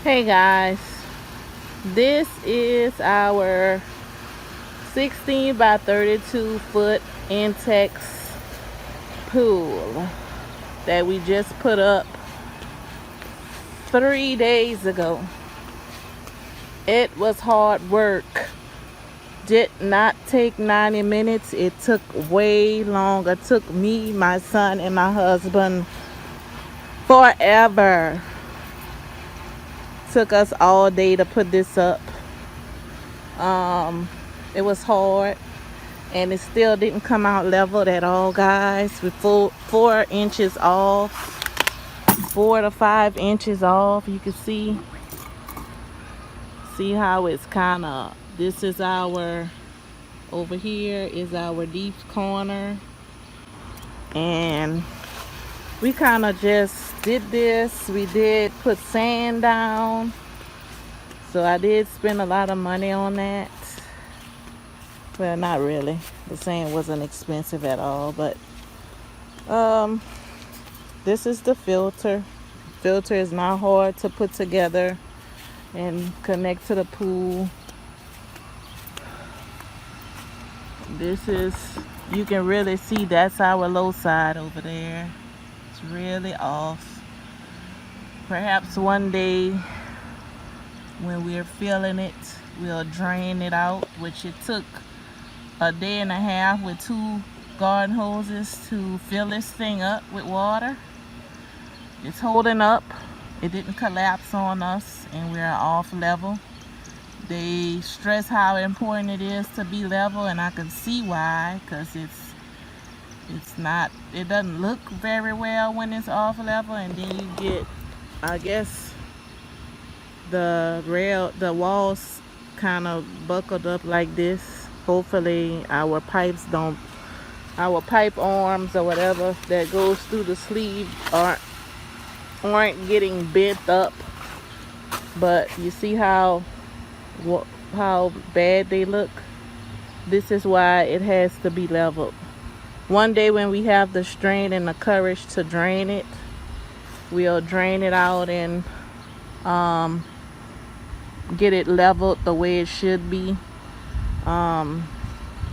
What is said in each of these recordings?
Hey guys, this is our 16 by 32 foot Intex pool that we just put up 3 days ago. It was hard work. Did not take 90 minutes. It took way longer. It took me, my son, and my husband forever. Took us all day to put this up. It was hard, and it still didn't come out leveled at all, guys. With 4 inches off, 4 to 5 inches off. You can see how it's kind of, this is our, over here is our deep corner, and we kind of just did this. We did put sand down, so I did spend a lot of money on that. Well, not really. The sand wasn't expensive at all, but this is the filter. Filter is not hard to put together and connect to the pool. This is, you can really see that's our low side over there. It's really off. Perhaps one day when we're feeling it, we'll drain it out, which it took a day and a half with 2 garden hoses to fill this thing up with water. It's holding up. It didn't collapse on us, and we're off level. They stress how important it is to be level, and I can see why, because it's not, it doesn't look very well when it's off level, and then you get, I guess, the walls kind of buckled up like this. Hopefully our pipe arms or whatever that goes through the sleeve aren't getting bent up. But you see how bad they look. This is why it has to be leveled. One day when we have the strength and the courage to drain it, we'll drain it out and get it leveled the way it should be.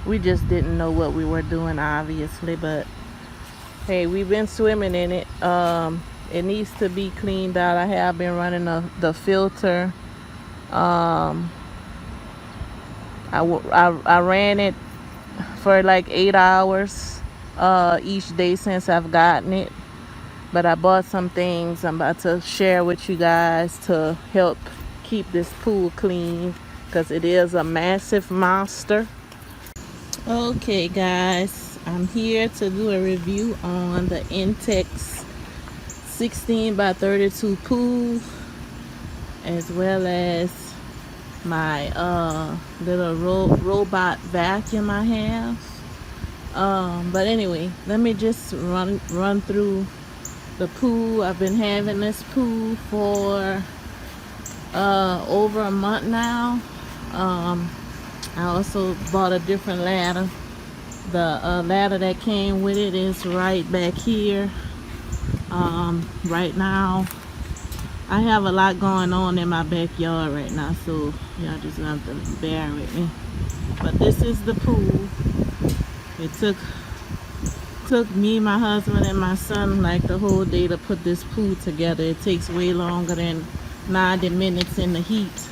We just didn't know what we were doing, obviously, but hey, we've been swimming in it. It needs to be cleaned out. I have been running the filter. I ran it for like 8 hours each day since I've gotten it, but I bought some things I'm about to share with you guys to help keep this pool clean, because it is a massive monster. Okay guys, I'm here to do a review on the Intex 16 by 32 pool, as well as my little robot vacuum I have. But anyway, let me just run through the pool. I've been having this pool for over a month now. I also bought a different ladder. The ladder that came with it is right back here. Right now I have a lot going on in my backyard right now, so y'all just have to bear with me. But this is the pool. It took me, my husband, and my son like the whole day to put this pool together. It takes way longer than 90 minutes in the heat,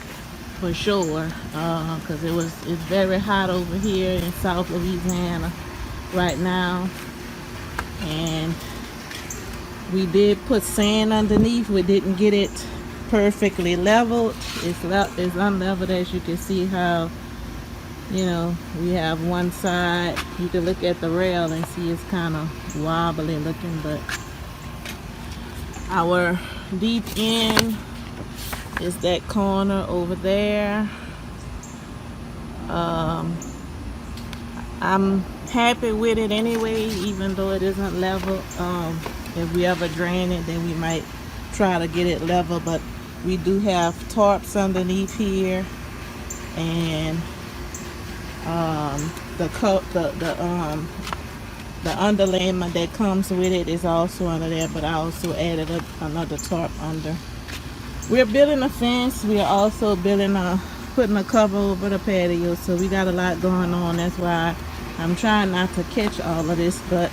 for sure, because it's very hot over here in South Louisiana right now. And we did put sand underneath. We didn't get it perfectly leveled. It's unleveled, as you can see how, you know, we have one side. You can look at the rail and see it's kind of wobbly looking, but our deep end is that corner over there. I'm happy with it anyway, even though it isn't level. If we ever drain it, then we might try to get it level, but we do have tarps underneath here, and the underlayment that comes with it is also under there, but I also added another tarp under. We're building a fence. We are also putting a cover over the patio. So we got a lot going on. That's why I'm trying not to catch all of this, but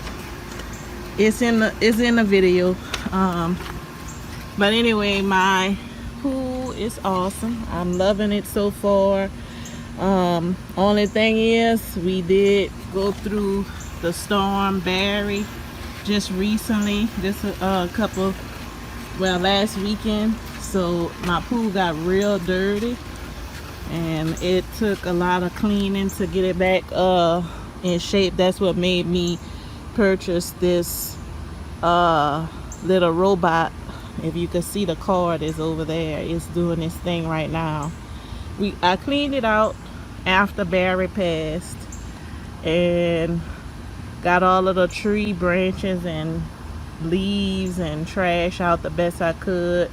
it's in the video. But anyway, my pool is awesome. I'm loving it so far. Only thing is, we did go through the storm Barry just recently, just a couple, well, last weekend. So my pool got real dirty, and it took a lot of cleaning to get it back in shape. That's what made me purchase this little robot. If you can see, the cord is over there. It's doing this thing right now. I cleaned it out after Barry passed and got all of the tree branches and leaves and trash out the best I could.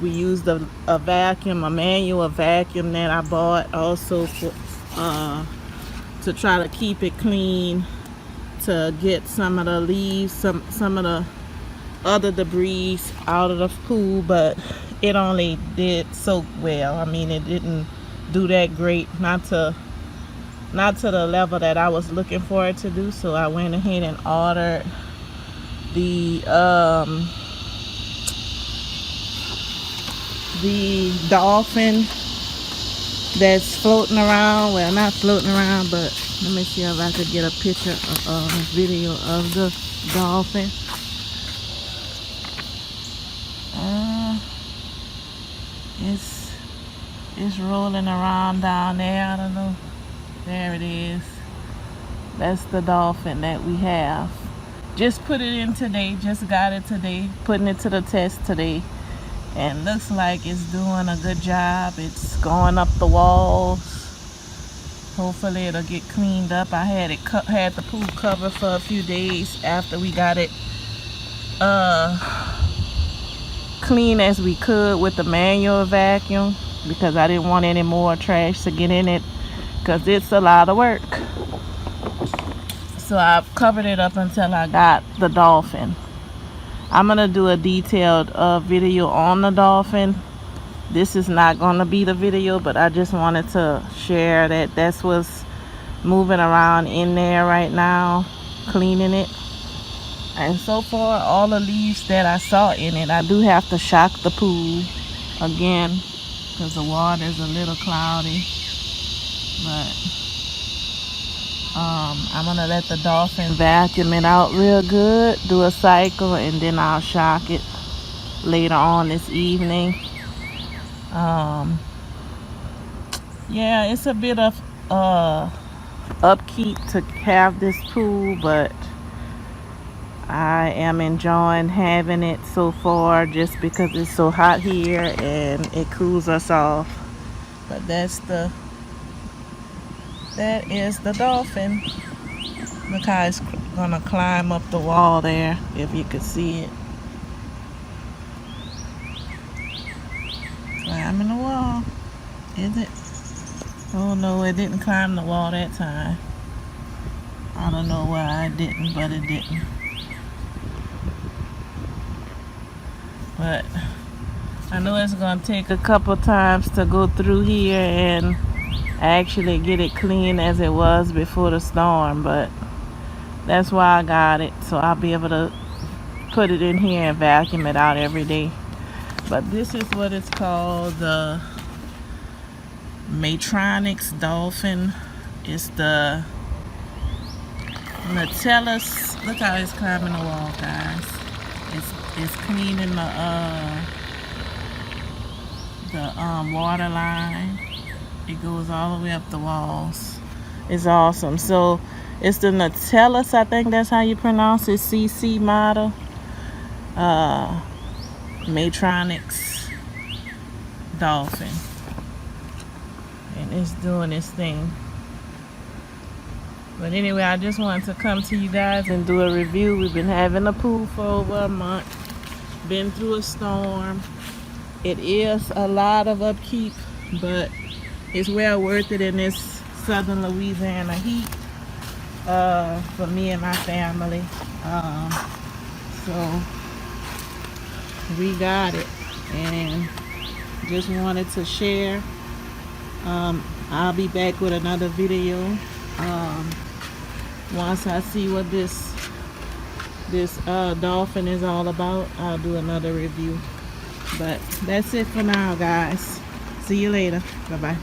We used a vacuum, a manual vacuum that I bought also for to try to keep it clean, to get some of the leaves, some of the other debris out of the pool, but it only did so well. I mean, it didn't do that great, not to the level that I was looking for it to do. So I went ahead and ordered the dolphin that's floating around. Well, not floating around, but let me see if I could get a picture of a video of the dolphin. It's rolling around down there. I don't know. There it is. That's the dolphin that we have. Just put it in today. Just got it today. Putting it to the test today. And looks like it's doing a good job. It's going up the walls. Hopefully it'll get cleaned up. I had the pool covered for a few days after we got it clean as we could with the manual vacuum, because I didn't want any more trash to get in it, because it's a lot of work. So I've covered it up until I got the dolphin. I'm gonna do a detailed video on the dolphin. This is not gonna be the video, but I just wanted to share that that's what's moving around in there right now, cleaning it. And so far, all the leaves that I saw in it, I do have to shock the pool again because the water is a little cloudy. But I'm gonna let the dolphin vacuum it out real good, do a cycle, and then I'll shock it later on this evening. Yeah, it's a bit of upkeep to have this pool, but I am enjoying having it so far, just because it's so hot here and it cools us off. But that is the dolphin. Look how it's gonna climb up the wall there, if you could see it. Climbing the wall. Is it? Oh no, it didn't climb the wall that time. I don't know why it didn't, but it didn't. But I know it's gonna take a couple times to go through here and actually get it clean as it was before the storm, but that's why I got it, so I'll be able to put it in here and vacuum it out every day. But this is what it's called, the Matronics Dolphin. It's the Nutellus. Look how it's climbing the wall, guys. It's cleaning the water line. It goes all the way up the walls. It's awesome. So it's the Nutellus, I think that's how you pronounce it, CC model. Matronics Dolphin. And it's doing its thing. But anyway, I just wanted to come to you guys and do a review. We've been having a pool for over a month. Been through a storm. It is a lot of upkeep, but it's well worth it in this southern Louisiana heat for me and my family. So we got it, and just wanted to share. I'll be back with another video once I see what this dolphin is all about. I'll do another review, but that's it for now, guys. See you later. Bye bye.